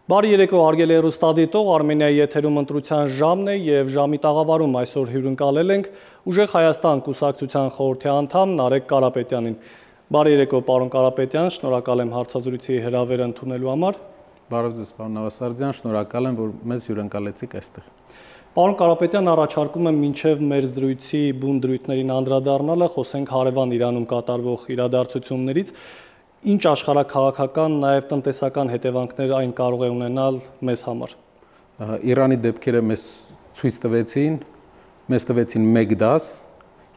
Բարի երեկո, հարգելի հեռուստադիտող, Արմենիայի եթերում ընտրության ժամն է եւ ժամի տաղավարում այսօր հյուրընկալել ենք Ուժեղ Հայաստան կուսակցության խորհրդի անդամ Նարեկ Կարապետյանին։ Բարի երեկո, պարոն Կարապետյան, շնորհակալ եմ հարցազրույցի հրավերը ընդունելու համար։ Բարև ձեզ, պարոն Նավասարդյան, շնորհակալ եմ, որ մեզ հյուրընկալեցիք այստեղ։ Պարոն Կարապետյան, առաջարկում եմ մինչև մեր զրույցի բուն դրույթներին անդրադառնալը, խոսենք հարևան Իրանում կատարվող իրադարձություններից, ինչ աշխարհաքաղաքական, նաև տնտեսական հետևանքներ այն կարող է ունենալ մեզ համար։ Իրանի դեպքերը մեզ տվեցին մեկ դաս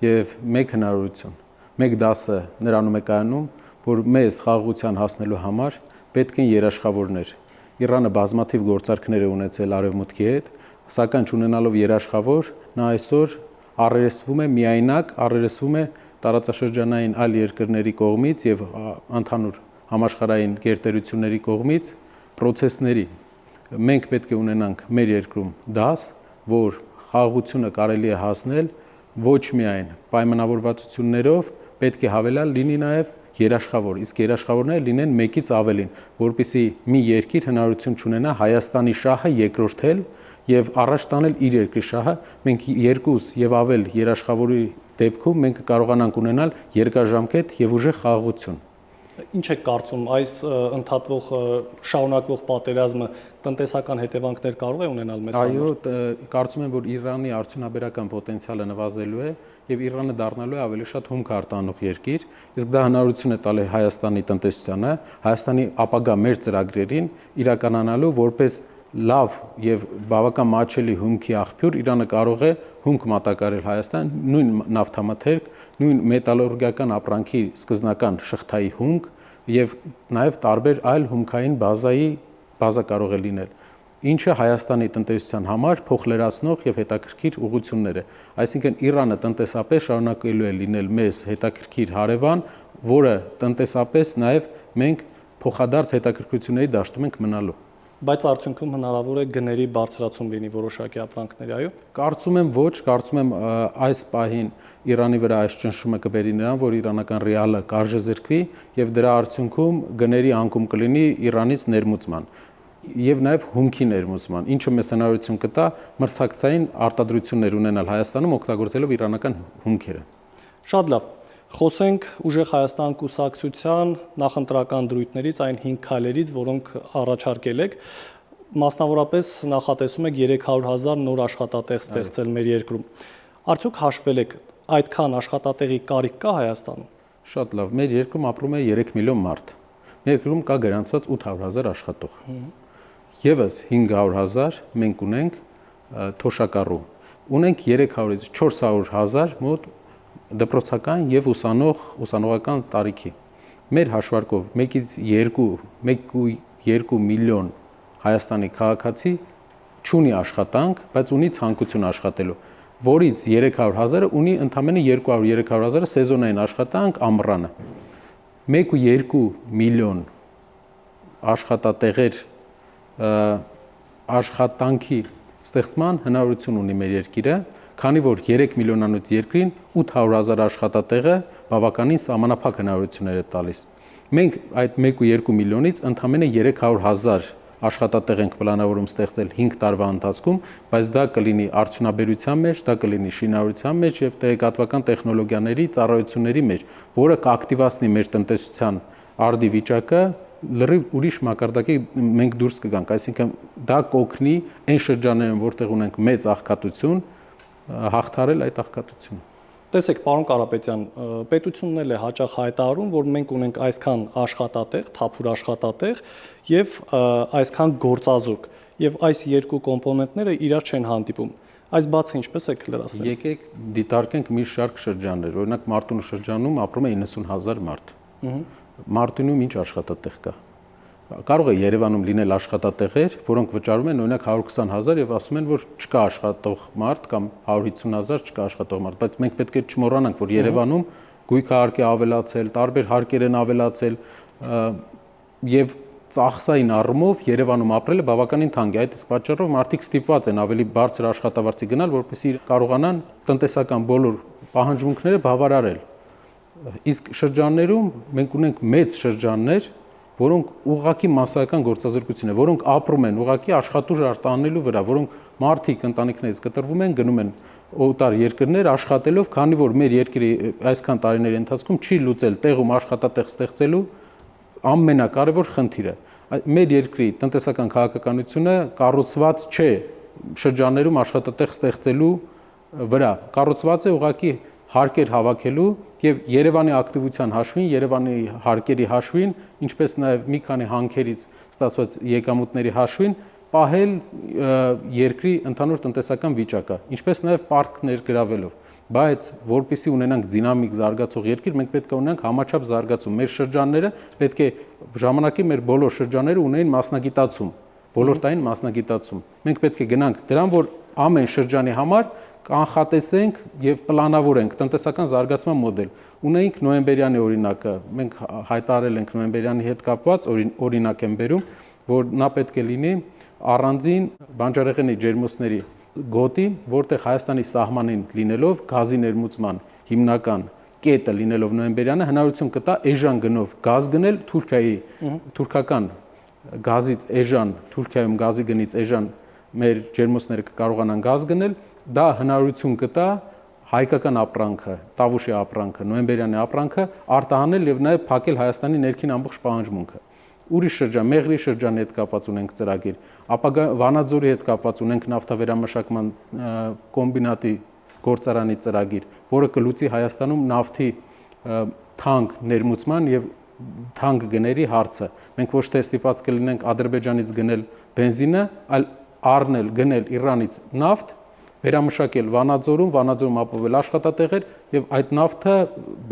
եւ մեկ հնարավորություն։ Մեկ դասը նրանում է կայանում, որ մեզ խաղաղության հասնելու համար պետք են երաշխավորներ։ Իրանը բազմաթիվ գործարքներ է ունեցել Արևմուտքի հետ, սակայն չունենալով երաշխավոր, նա այսօր առերեսվում է միայնակ, առերեսվում է տարածաշրջանային այլ երկրների կողմից եւ ընդհանուր համաշխարհային գերտերությունների կողմից process-ների։ Մենք պետք է ունենանք մեր երկրում դաս, որ խաղաղությունը կարելի է հասնել ոչ միայն պայմանավորվածություններով, պետք է հավելյալ լինի նաեւ երաշխավոր, իսկ երաշխավորները լինեն մեկից ավելին, որպեսզի մի երկիր հնարավորություն ունենա Հայաստանի շահը երկրորդել եւ առաջ տանել իր երկրի շահը։ Մենք երկուս եւ ավել երաշխավորի դեպքում մենք կարողանանք ունենալ երկարաժամկետ եւ ուժեղ խաղաղություն։ Ինչ է կարծում, այս ընդհատվող շարունակվող պատերազմը տնտեսական հետևանքներ կարող է ունենալ մեզ համար։ Այո, կարծում եմ, որ Իրանի արդյունաբերական պոտենցիալը նվազելու է եւ Իրանը դառնալու է ավելի շատ հումք արտանող երկիր, իսկ դա հնարավորություն է տալի Հայաստանի տնտեսությանը, Հայաստանի ապագա մեր ծրագրերին իրականանալու որպես լավ եւ բավական մատչելի հումքի աղբյուր։ Իրանը կարող է հումք մատակարարել Հայաստան, նույն նավթամթերք, նույն մետալուրգիական ապրանքի սկզբնական շղթայի հումք եւ նաեւ տարբեր այլ հումքային բազա կարող է լինել, ինչը Հայաստանի տնտեսության համար փոխլերացնող եւ հետաքրքիր ուղղություններ է։ Այսինքն Իրանը տնտեսապես շարունակելու է լինել մեզ հետաքրքիր հարևան, որը տնտեսապես նաեւ մենք փոխադարձ հետաքրքրությունների դաշտում ենք մնալու։ Բայց արդյունքում հնարավոր է գների բարձրացում լինի որոշակի ապրանքների, այո։ Կարծում եմ ոչ, կարծում եմ այս պահին Իրանի վրա այս ճնշումը կբերի նրան, որ իրանական ռիալը կարժեզրկվի եւ դրա արդյունքում գների անկում կլինի Իրանից ներմուծման եւ նաեւ հումքի ներմուծման, ինչը մեզ հնարավորություն կտա մրցակցային արտադրություններ ունենալ Հայաստանում օգտագործելով իրանական հումքերը։ Շատ լավ։ Խոսենք Ուժեղ Հայաստան կուսակցության նախընտրական դրույթներից, այն 5 քայլերից, որոնք առաջարկել եք, մասնավորապես նախատեսում եք 300,000 նոր աշխատատեղ ստեղծել մեր երկրում։ Արդյոք հաշվել եք այդքան աշխատատեղի կարիք կա Հայաստանում։ Շատ լավ, մեր երկրում ապրում է 3 միլիոն մարդ։ Մեր երկրում կա գրանցված 800,000 աշխատող։ Եվս 500,000 մենք ունենք թոշակառու։ Ունենք 300-ից 400,000 մոտ դպրոցական եւ ուսանողական տարիքի։ Մեր հաշվարկով 1.2 միլիոն Հայաստանի քաղաքացի չունի աշխատանք, բայց ունի ցանկություն աշխատելու, որից 300,000-ը ունի ընդամենը 200-300,000-ը սեզոնային աշխատանք ամռանը։ 1.2 միլիոն աշխատատեղեր աշխատանքի ստեղծման հնարավորություն ունի մեր երկիրը, քանի որ 3 միլիոնանոց երկրին 800,000 աշխատատեղը բավականին սահմանափակ հնարավորություններ է տալիս։ Մենք այդ 1.2 միլիոնից ընդամենը 300,000 աշխատատեղ ենք պլանավորում ստեղծել 5 տարվա ընթացքում, բայց դա կլինի արդյունաբերության մեջ, դա կլինի շինարարության մեջ եւ տեղեկատվական տեխնոլոգիաների ծառայությունների մեջ, որը կակտիվացնի մեր տնտեսության արդի վիճակը, լրիվ ուրիշ մակարդակի մենք դուրս կգանք, այսինքն դա կօգնի այն շրջաններում, որտեղ ունենք մեծ աղքատություն, հաղթարել այդ աղքատությունը։ Տեսեք, պարոն Կարապետյան, պետությունն էլ է հաճախ հայտարարում, որ մենք ունենք այսքան աշխատատեղ, թափուր աշխատատեղ եւ այսքան գործազուրկ, եւ այս երկու կոմպոնենտները իրար չեն հանդիպում։ Այս բացը ինչպես եք լրացնել։ Եկեք դիտարկենք մի շարք շրջաններ, օրինակ Մարտունու շրջանում ապրում է 90,000 մարդ։ Մարտունում ինչ աշխատատեղ կա։ Կարող է Երևանում լինել աշխատատեղեր, որոնք վճարում են օրինակ 120,000 եւ ասում են, որ չկա աշխատող մարդ կամ 150,000 չկա աշխատող մարդ, բայց մենք պետք է չմոռանանք, որ Երևանում գույքահարկի ավելացել, տարբեր հարկեր են ավելացել եւ ծախսային առումով Երևանում ապրելը բավականին թանկ է։ Այդ իսկ պատճառով մարդիկ ստիպված են ավելի բարձր աշխատավարձի գնալ, որպեսզի կարողանան տնտեսական բոլոր պահանջմունքները բավարարել։ Իսկ շրջաններում մենք ունենք մեծ շրջաններ, որոնք ուղղակի massական գործազրկություն են, որոնք ապրում են ուղղակի աշխատուժ արտահանելու վրա, որոնք մարդիկ ընտանիքներից կտրվում են, գնում են օտար երկրներ աշխատելով, քանի որ մեր երկրի այսքան տարիների ընթացքում չի լուծել տեղում աշխատատեղ ստեղծելու ամենակարևոր խնդիրը։ Մեր երկրի տնտեսական քաղաքականությունը կառուցված չէ շրջաններում աշխատատեղ ստեղծելու վրա, կառուցված է ուղղակի հարկեր հավաքելու եւ Երևանի ակտիվության հաշվին, Երևանի հարկերի հաշվին, ինչպես նաեւ մի քանի հանքերից ստացված եկամուտների հաշվին պահել երկրի ընդհանուր տնտեսական վիճակը, ինչպես նաեւ պարտքներ գրավելով, բայց որպեսզի ունենանք դինամիկ զարգացող երկիր, մենք պետք է ունենանք համաչափ զարգացում։ Մեր շրջանները պետք է ժամանակի մեր բոլոր շրջանները ունենային մասնագիտացում, ոլորտային մասնագիտացում։ Մենք պետք է գնանք դրան, որ ամեն շրջանի համար կանխատեսենք եւ պլանավորենք տնտեսական զարգացման մոդել։ Ունենք նոյեմբերյանի օրինակը, մենք հայտարարել ենք նոյեմբերյանի հետ կապված օրինակ եմ բերում, որ նա պետք է լինի առանձին բանջարեղենի ջերմոցների գոտի, որտեղ Հայաստանի սահմանին լինելով գազի ներմուծման հիմնական կետը լինելով նոյեմբերյանը հնարավորություն կտա էժան գնով գազ գնել Թուրքիայի թուրքական գազից էժան Թուրքիայում գազի գնից էժան մեր ջերմոցները կկարողանան գազ գնել, դա հնարավորություն կտա հայկական ապրանքը, Տավուշի ապրանքը, նոյեմբերյանի ապրանքը արտահանել եւ նաեւ փակել Հայաստանի ներքին ամբողջ պահանջմունքը։ Ուրիշ շրջան, Մեղրի շրջանի հետ կապված ունենք ծրագիր, ապա Վանաձորի հետ կապված ունենք նավթավերամշակման կոմբինատի գործարանի ծրագիր, որը կլուծի Հայաստանում նավթի թանկ ներմուծման եւ թանկ գների հարցը։ Մենք ոչ թե ստիպված կլինենք Ադրբեջանից գնել բենզինը, այլ առնել, գնել Իրանից նավթ, վերամշակել Վանաձորում ապահովել աշխատատեղեր եւ այդ նավթը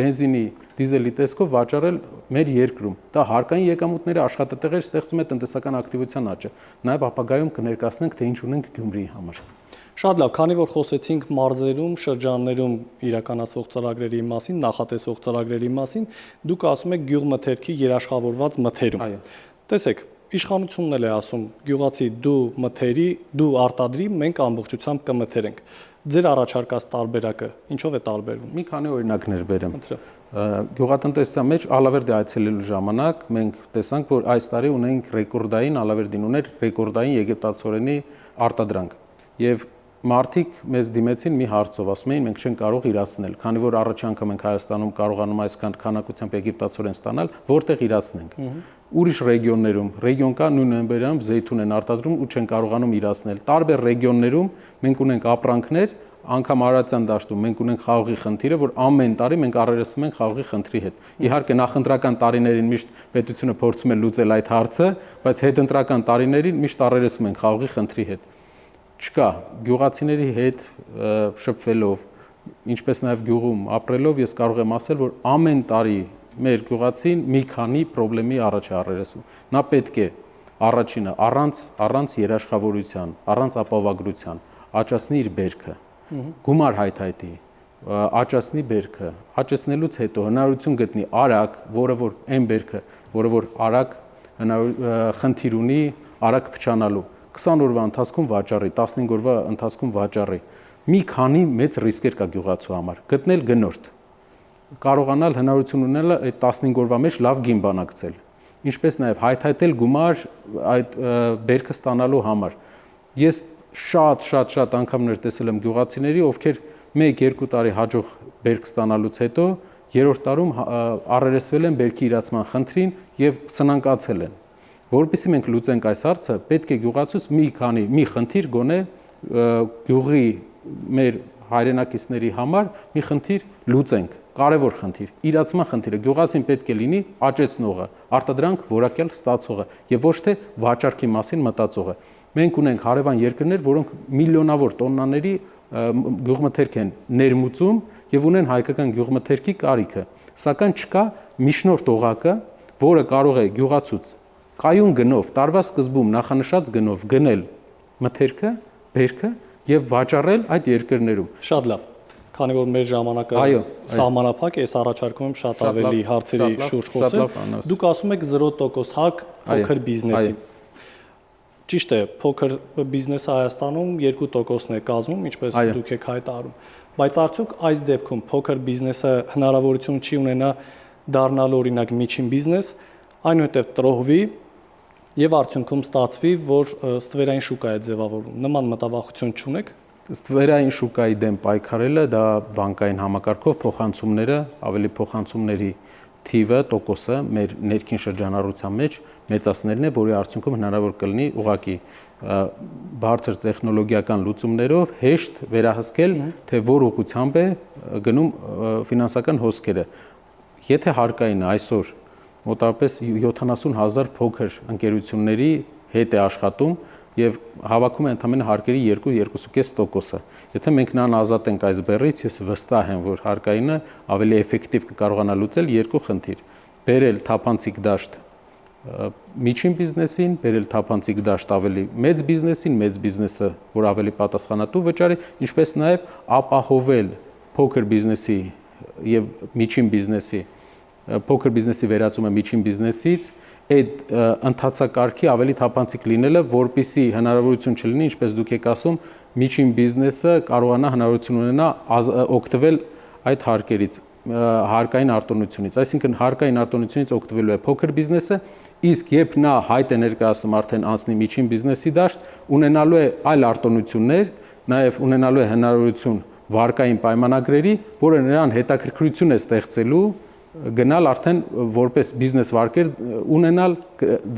բենզինի, դիզելի տեսքով վաճառել մեր երկրում։ Դա հարկային եկամուտների աշխատատեղեր ստեղծում է տնտեսական ակտիվության աճը։ Նաեւ ապագայում կներկայացնենք, թե ինչ ունենք Գյումրիի համար։ Շատ լավ, քանի որ խոսեցինք մարզերում, շրջաններում իրականացվող ծրագրերի մասին, նախատեսվող ծրագրերի մասին, դուք ասում եք գյուղմթերքի երաշխավորված մթերում։ Այո։ Տեսեք, իշխանությունն էլ է ասում, գյուղացի դու մթերի, դու արտադրի, մենք ամբողջությամբ կմթերենք։ Ձեր առաջարկած տարբերակը ինչով է տարբերվում։ Մի քանի օրինակներ բերեմ։ Գյուղատնտեսության մեջ Ալավերդի այցելելու ժամանակ մենք տեսանք, որ այս տարի ունենք ռեկորդային, Ալավերդին ուներ ռեկորդային եգիպտացորենի արտադրանք։ Եվ մարդիկ մեզ դիմեցին մի հարցով, ասում էին մենք չենք կարող իրացնել, քանի որ առաջ անգամ ենք Հայաստանում կարողանում այսքան քանակությամբ եգիպտացորեն ստանալ, որտեղ իրացնենք։ Ուրիշ ռեգիոններում, ռեգիոն կա նույն նոյեմբերյանում զեյթուն են արտադրում ու չեն կարողանում իրացնել։ Տարբեր ռեգիոններում մենք ունենք ապրանքներ, անգամ Արարատյան դաշտում մենք ունենք խաղողի խնդիրը, որ ամեն տարի մենք առերեսվում ենք խաղողի խնդրի հետ։ Իհարկե նախընտրական տարիներին միշտ պետությունը փորձում է լուծել այդ հարցը, բայց հետընտրական տարիներին միշտ առերեսվում ենք խաղողի խնդրի հետ։ Չկա գյուղացիների հետ շփվելով, ինչպես նաև գյուղում ապրելով, ես կարող եմ ասել, որ ամեն տարի մեր գյուղացին մի քանի խնդրի առաջ է առերեսվում։ Նա պետք է առաջինը առանց երաշխավորության, առանց ապահովագրության աճացնի իր բերքը, գումար հայթայթի, աճացնի բերքը, աճեցնելուց հետո հնարավորություն գտնի արագ, որը որ այն բերքը, որը որ արագ խնդիր ունի արագ փչանալու 20 օրվա ընթացքում վաճառի, 15 օրվա ընթացքում վաճառի։ Մի քանի մեծ ռիսկեր կա գյուղացու համար։ Գտնել գնորդ, կարողանալ հնարավորություն ունենալ այդ 15 օրվա մեջ լավ գին բանակցել, ինչպես նաև հայթայթել գումար այդ բերքը ստանալու համար։ Ես շատ անգամներ տեսել եմ գյուղացիների, ովքեր 1-2 տարի հաջող բերք ստանալուց հետո երրորդ տարում առերեսվել են բերքի իրացման խնդրին եւ սնանկացել են։ Որպեսզի մենք լուծենք այս հարցը, պետք է գյուղացուց մի խնդիր գոնե գյուղի մեր հայրենակիցների համար մի խնդիր լուծենք, կարևոր խնդիր, իրացման խնդիրը գյուղացին պետք է լինի աճեցնողը, արտադրանք որակյալ ստացողը եւ ոչ թե վաճառքի մասին մտածողը։ Մենք ունենք հարևան երկրներ, որոնք միլիոնավոր տոննաների գյուղմթերք են ներմուծում եւ ունեն հայկական գյուղմթերքի կարիքը, սակայն չկա միջնորդ օղակը, որը կարող է գյուղացուց կայուն գնով, տարվա սկզբում նախանշած գնով գնել մթերքը, բերքը եւ վաճառել այդ երկրներում։ Շատ լավ։ Քանի որ մեր ժամանակը սահմանափակ է, ես առաջարկում եմ շատ ավելի հարցերի շուրջ խոսել։ Դուք ասում եք 0% հակ փոքր բիզնեսին։ Ճիշտ է, փոքր բիզնեսը Հայաստանում 2%-ն է կազմում, ինչպես դուք եք հայտարարում։ Բայց արդյոք այս դեպքում փոքր բիզնեսը հնարավորություն չի ունենա դառնալ օրինակ միջին բիզնես, այնուհետև տրոհվի եւ արդյունքում ստացվի, որ ստվերային շուկա է ձևավորում։ Նման մտավախություն չունեք։ Ստվերային շուկայի դեմ պայքարելը դա բանկային համակարգով փոխանցումները, ավելի փոխանցումների թիվը, տոկոսը մեր ներքին շրջանառության մեջ մեծացնելն է, որի արդյունքում հնարավոր կլինի ուղղակի բարձր տեխնոլոգիական լուծումներով հեշտ վերահսկել, թե որ ուղղությամբ է գնում ֆինանսական հոսքերը։ Եթե հարկային այսօր մոտավորապես 70,000 փոքր ընկերությունների հետ է աշխատում եւ հավաքում է ընդամենը հարկերի 2-2.5%-ը։ Եթե մենք նրան ազատենք այս բեռից, ես վստահ եմ, որ հարկայինը ավելի էֆեկտիվ կկարողանա լուծել երկու խնդիր՝ բերել թափանցիկ դաշտ միջին բիզնեսին, բերել թափանցիկ դաշտ ավելի մեծ բիզնեսին, մեծ բիզնեսը, որ ավելի պատասխանատու վճարի, ինչպես նաև ապահովել փոքր բիզնեսի եւ միջին բիզնեսի, փոքր բիզնեսի վերածումը միջին բիզնեսից այդ ընթացակարգի ավելի թափանցիկ լինելը, որպեսզի հնարավորություն չլինի, ինչպես դուք եք ասում, միջին բիզնեսը կարողանա հնարավորություն ունենա օգտվել այդ հարկերից, հարկային արտոնությունից, այսինքն հարկային արտոնությունից օգտվելու է փոքր բիզնեսը, իսկ երբ նա հայտ է ներկայացնում արդեն անցնի միջին բիզնեսի դաշտ, ունենալու է այլ արտոնություններ, նաև ունենալու է հնարավորություն վարկային պայմանագրերի, որը նրան հետաքրքրություն է ստեղծելու գնալ արդեն որպես բիզնես վարկեր ունենալ,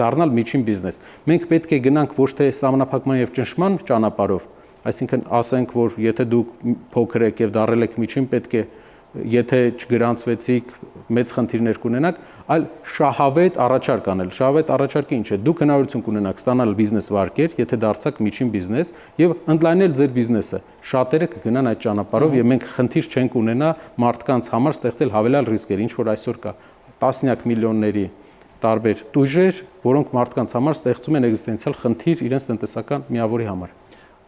դառնալ միջին բիզնես։ Մենք պետք է գնանք ոչ թե սահմանափակման եւ ճնշման ճանապարհով, այսինքն ասենք, որ եթե դուք փոքր եք եւ դառել եք միջին, պետք է եթե չգրանցվեցիք, մեծ խնդիրներ կունենաք, այլ շահավետ առաջարկ անել։ Շահավետ առաջարկը ինչ է։ Դուք հնարավորություն կունենաք ստանալ բիզնես վարկեր, եթե դարձաք միջին բիզնես եւ ընդլայնել ձեր բիզնեսը։ Շատերը կգնան այդ ճանապարհով եւ մենք խնդիր չենք ունենա մարդկանց համար ստեղծել հավելյալ ռիսկեր, ինչ որ այսօր կա տասնյակ միլիոնների տարբեր տույժեր, որոնք մարդկանց համար ստեղծում են էգզիստենցիալ խնդիր իրենց տնտեսական միավորի համար։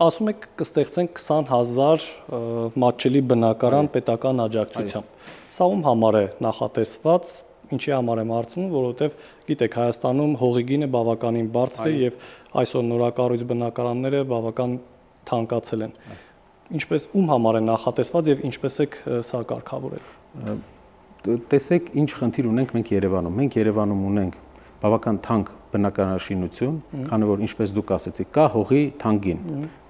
Ասում եք կստեղծենք 20,000 մատչելի բնակարան պետական աջակցությամբ։ Սա ում համար է նախատեսված, ինչի համար եմ հարցնում, որովհետև գիտեք, Հայաստանում հողի գինը բավականին բարձր է եւ այսօր նորակառույց բնակարանները բավական թանկացել են։ Ինչպես ում համար է նախատեսված եւ ինչպես եք սա կարգավորել։ Տեսեք, ինչ խնդիր ունենք մենք Երևանում։ Մենք Երևանում ունենք բավական թանկ բնակարանաշինություն, քանի որ ինչպես դուք ասեցիք, կա հողի թանկին,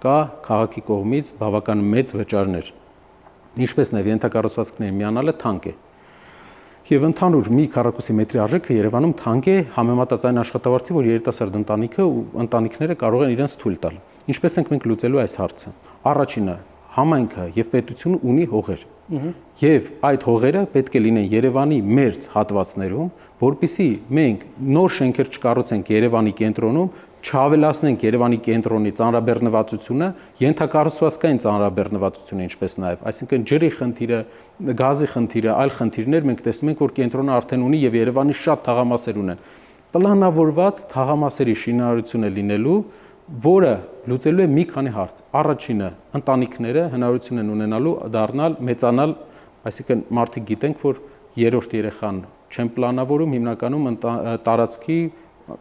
կա քաղաքի կողմից բավական մեծ վճարներ, ինչպես նաև ենթակառուցվածքների միանալը թանկ է։ Եվ ընդհանուր մի քառակուսի մետրի արժեքը Երևանում թանկ է համեմատած այն աշխատավարձի, որ երիտասարդ ընտանիքը ու ընտանիքները կարող են իրենց թույլ տալ։ Ինչպես ենք մենք լուծելու այս հարցը։ Առաջինը, համայնքը եւ պետությունը ունի հողեր։ Եվ այդ հողերը պետք է լինեն Երևանի մերձ հատվածներում, որpիսի մենք նոր շենքեր չկառուցենք Երևանի կենտրոնում, չավելացնենք Երևանի կենտրոնի ծանրաբեռնվածությունը, ենթակառուցվածքային ծանրաբեռնվածությունը, ինչպես նաև, այսինքն ջրի խնդիրը, գազի խնդիրը, այլ խնդիրներ մենք տեսնում ենք, որ կենտրոնը արդեն ունի եւ Երևանի շատ թաղամասեր ունեն։ Պլանավորված թաղամասերի շինարարությունը լինելու, որը լուծելու է մի քանի հարց։ Առաջինը, ընտանիքները հնարավորություն են ունենալու դառնալ, մեծանալ, այսինքն մարդիկ գիտենք, որ երրորդ երեխան չեն պլանավորում, հիմնականում տարածքի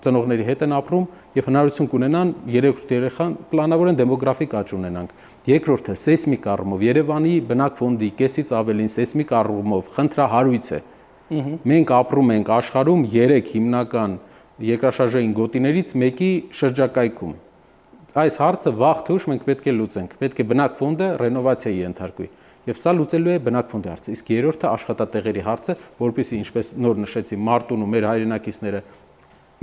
ծնողների հետ են ապրում եւ հնարավորություն կունենան երրորդ երեխան պլանավորեն դեմոգրաֆիկ աճ ունենանք։ Երկրորդը սեյսմիկ առումով Երևանի բնակֆոնդի կեսից ավելին սեյսմիկ առումով խնդրահարույց է։ Մենք ապրում ենք աշխարհում 3 հիմնական երկրաշարժային գոտիներից մեկի շրջակայքում։ Այս հարցը վաղ թե ուշ մենք պետք է լուծենք։ Պետք է բնակֆոնդը ռենովացիայի ենթարկվի։ Եվ սա լուծելու է բնակֆոնդի հարցը։ Իսկ երրորդը աշխատատեղերի հարցը, որովհետեւ ինչպես նոր նշեցի, Մարտունու մեր հայրենակիցները,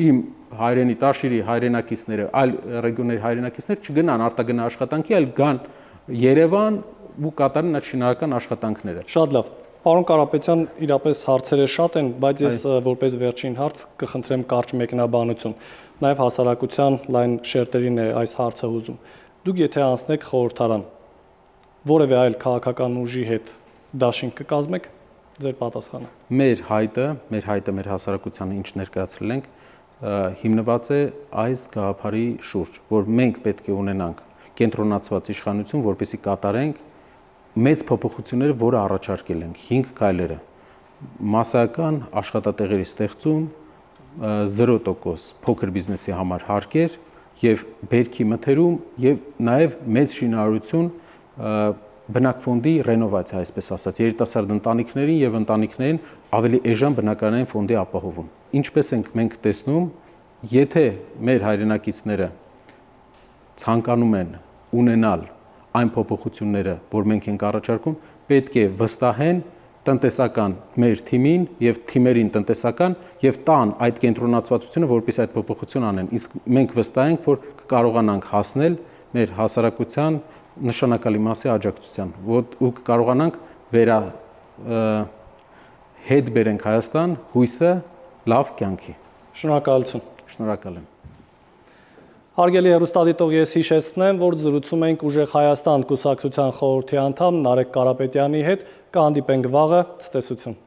իմ հայրենի Տաշիրի հայրենակիցները, այլ ռեգիոնների հայրենակիցներ չգնան արտագնա աշխատանքի, այլ գան Երևան ու կատարեն այդ շինարարական աշխատանքները։ Շատ լավ։ Պարոն Կարապետյան, իրապես հարցերը շատ են, բայց ես որպես վերջին հարց կխնդրեմ կարճ մեկնաբանություն։ Նաև հասարակության լայն շերտերին է այս հարցը հուզում։ Դուք եթե անցնեք խորհրդարան, որևէ այլ քաղաքական ուժի հետ դաշինք կկազմեք, ձեր պատասխանը։ Մեր հայտը մեր հասարակությանը ինչ ներկայացրել ենք, հիմնված է այս գաղափարի շուրջ, որ մենք պետք է ունենանք կենտրոնացված իշխանություն, որպեսզի կատարենք մեծ փոփոխությունները, որը առաջարկել ենք 5 քայլերը՝ մասսայական աշխատատեղերի ստեղծում, 0% փոքր բիզնեսի համար հարկեր եւ բերքի մթերում եւ նաեւ մեծ շինարարություն բնակֆոնդի ռենովացիա, այսպես ասած, երիտասարդ ընտանիքներին եւ ընտանիքներին ավելի էժան բնակարանային ֆոնդի ապահովում։ Ինչպես ենք մենք տեսնում, եթե մեր հայրենակիցները ցանկանում են ունենալ այն փոփոխությունները, որ մենք ենք առաջարկում, պետք է վստահեն տնտեսական մեր թիմին եւ թիմերին տնտեսական եւ տան այդ կենտրոնացվածությունը, որպես այդ փոփոխություն անեն։ Իսկ մենք վստահ ենք, որ կկարողանանք հասնել մեր հասարակության նշանակալի մասի աջակցության, ու կկարողանանք հետ բերենք Հայաստան հույսը լավ կյանքի։ Շնորհակալություն։ Շնորհակալ եմ։ Հարգելի հեռուստադիտող, ես հիշեցնեմ, որ զրուցում ենք Ուժեղ Հայաստան կուսակցության խորհրդի անդամ Նարեկ Կարապետյանի հետ, կհանդիպենք վաղը, ցտեսություն։